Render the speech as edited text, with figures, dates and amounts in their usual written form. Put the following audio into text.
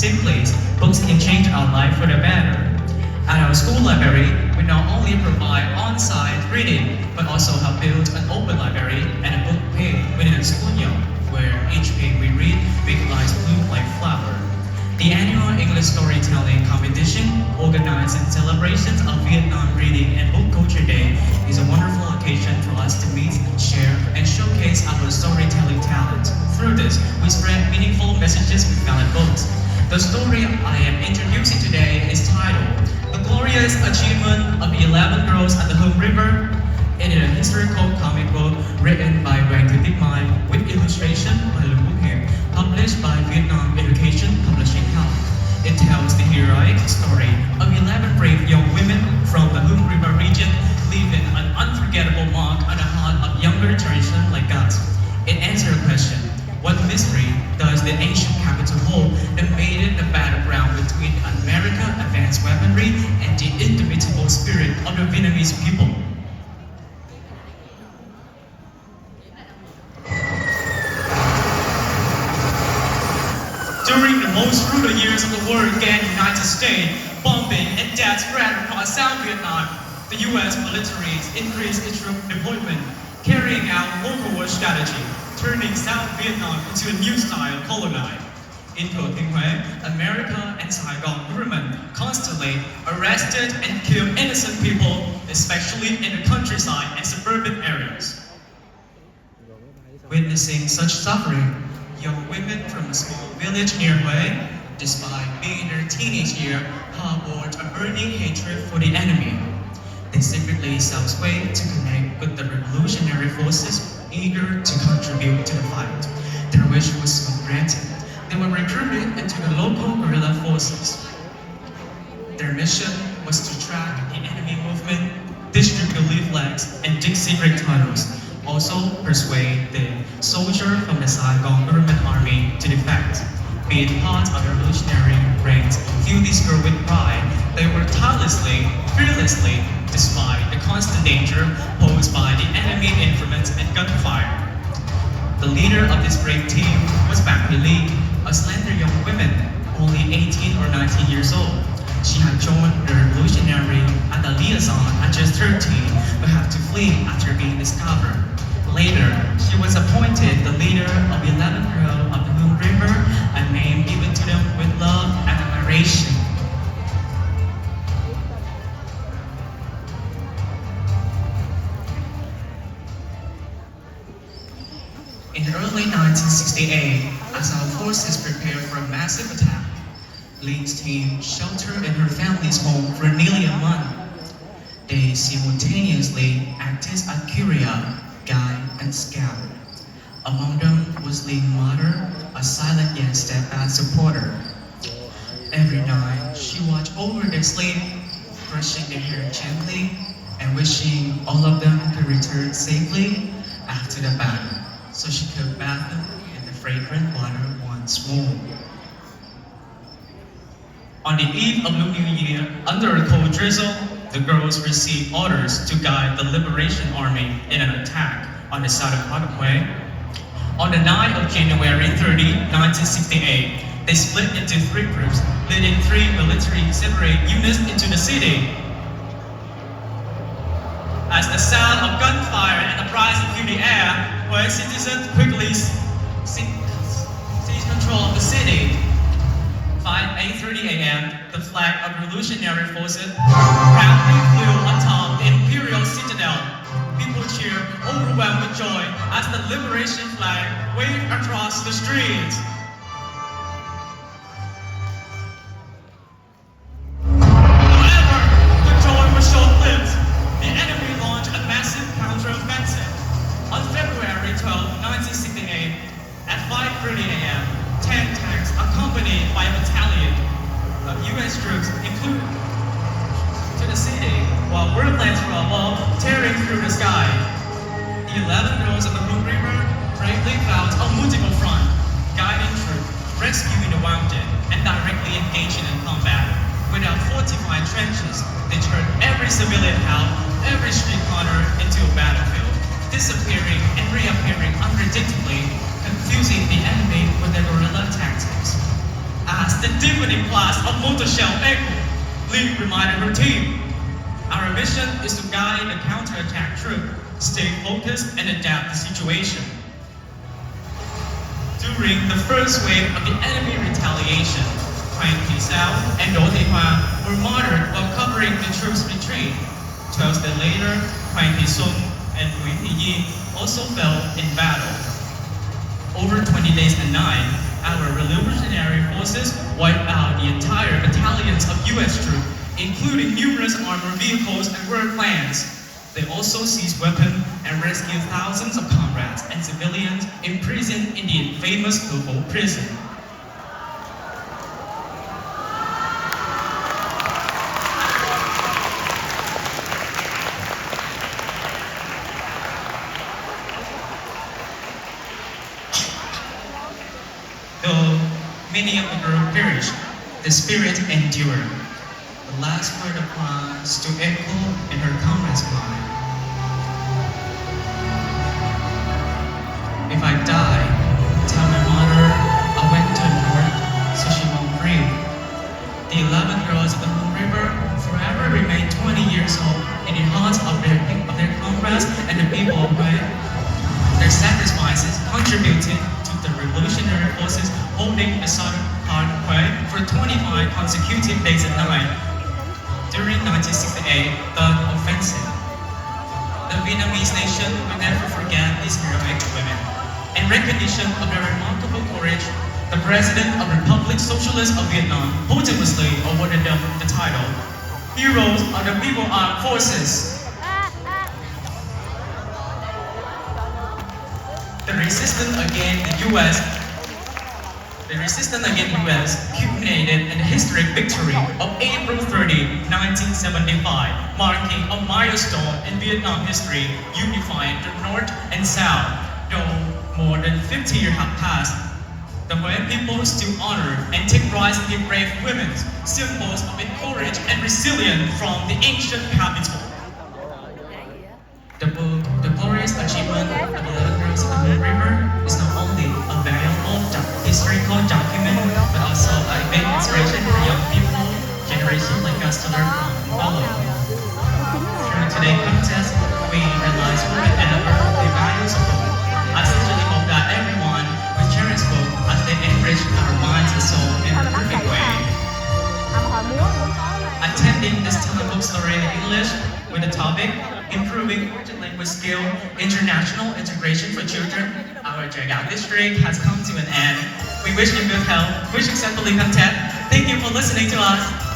Simply, books can change our life for the better. At our school library, we not only provide on-site reading, but also have built an open library and a book page within the schoolyard, where each page we read visualizes bloom like flower. The annual English storytelling competition, organized in celebrations of Vietnam Reading and Book Culture Day, is a wonderful occasion for us to meet, share, and showcase our storytelling talent. Through this, we spread meaningful messages with valid books. The story I am introducing today is titled The Glorious Achievement of 11 Girls at the Home River. It is a historical comic book written by Hoàng Thị Tích Mai with illustration by Lưu Quốc Hiệp, published by Vietnam Education Publishing House. It tells the heroic story of 11 brave young women from the Hum River region, leaving an unforgettable mark on the heart of younger generation like us. It answers the question, what mystery does the ancient capital hold that made it the battleground between America's advanced weaponry and the indomitable spirit of the Vietnamese people? During the most brutal years of the war against the United States, bombing and death spread across South Vietnam. The U.S. military increased its troop deployment, carrying out local war strategy, turning South Vietnam into a new style colonize. In Thừa Thiên Huế, America and Saigon government constantly arrested and killed innocent people, especially in the countryside and suburban areas. Witnessing such suffering, young women from a small village near Huế, despite being in their teenage year, harbored a burning hatred for the enemy. They secretly sought way to connect with the revolutionary forces eager to contribute to the fight. Their wish was soon granted. They were recruited into the local guerrilla forces. Their mission was to track the enemy movement, distribute leaflets, and dig secret tunnels. Also persuade the soldier from the Saigon government army to defect. Being part of the revolutionary ranks filled these girls with pride. They were tirelessly, fearlessly, despite the constant danger posed by the enemy influence and gunfire. The leader of this brave team was Bạc Thị Ly, a slender young woman, only 18 or 19 years old. She had joined the revolutionary at the liaison at just 13, but had to flee after being discovered. Later, she was appointed the leader of 11 girls of the Hum River, a name given to them with love and admiration. In early 1968, as our forces prepared for a massive attack, Lee's team sheltered in her family's home for nearly a month. They simultaneously acted as courier, guide, and scout. Among them was Lee's mother, a silent yet steadfast supporter. Every night, she watched over their sleep, brushing their hair gently, and wishing all of them could return safely after the battle, so she could bathe them in the fragrant water once more. On the eve of Lunar New Year, under a cold drizzle, the girls received orders to guide the Liberation Army in an attack on the southern part of Huế. On the night of January 30, 1968, they split into three groups, leading three military separate units into the city. As the sound of gunfire and uprising filled the air, Huế citizens quickly seized control of the city. 8:30 a.m., the flag of revolutionary forces proudly flew atop the imperial citadel. People cheered, overwhelmed with joy, as the liberation flag waved across the streets. However, the joy was short-lived. The enemy launched a massive counter-offensive. On February 12, 1968, at 5:30 a.m., 10 tanks accompanied by a battalion of U.S. troops included to the city, while warplanes were above, tearing through the sky. The 11 girls of the Hum River bravely fought on multiple fronts, guiding troops, rescuing the wounded, and directly engaging in combat. Without fortified trenches, they turned every civilian house, every street corner into a battlefield, disappearing and reappearing unpredictably, confusing the enemy with their guerrilla tactics. As the dim class of motor shell echo. Lee reminded her team, "Our mission is to guide the counterattack troop, stay focused and adapt the situation." During the first wave of the enemy retaliation, Huang Tisao and Do Hua were martyred while covering the troops' retreat. 12 days later, Huang Tisung and Hui Tiyi also fell in battle. Over 20 days and nights, our revolutionary forces wiped out the entire battalions of U.S. troops, including numerous armored vehicles and work plans. They also seized weapons and rescued thousands of comrades and civilians imprisoned in the famous Lobo prison. Though many of the group perished, the spirit endured. The last word of Huang still echoed in her comrade's mind. "If I die, tell my mother I went to the north so she won't grieve." The 11 girls of the Moon River forever remain 20 years old in the hearts of their comrades and the people of Hui. Their sacrifices contributed to the revolutionary forces holding the southern part of Hui for 25 consecutive days and nights. During 1968, the offensive, the Vietnamese nation will never forget these heroic women. In recognition of their remarkable courage, the President of the Republic Socialist of Vietnam posthumously awarded them the title Heroes of the People Armed Forces. The resistance against the U.S. culminated in the historic victory of April 30, 1975, marking a milestone in Vietnam history, unifying the North and South. Though more than 50 years have passed, the Hue people still honor and take pride in their brave women, symbols of courage and resilience from the ancient capital. The glorious achievement of the 11 girls of the Moon River is not only a valuable historical document, but also a big inspiration for young people, generations like us to learn from and follow. Through today's contest, we realize more than ever the values of book. I sincerely hope that everyone will cherish book as they enrich our minds and soul in a perfect way. Attending this telebook story in English with the topic Improving Foreign Language Skill, International Integration for Children, our Chợ Gạo district has come to an end. We wish you good health, wish you successfully content. Thank you for listening to us.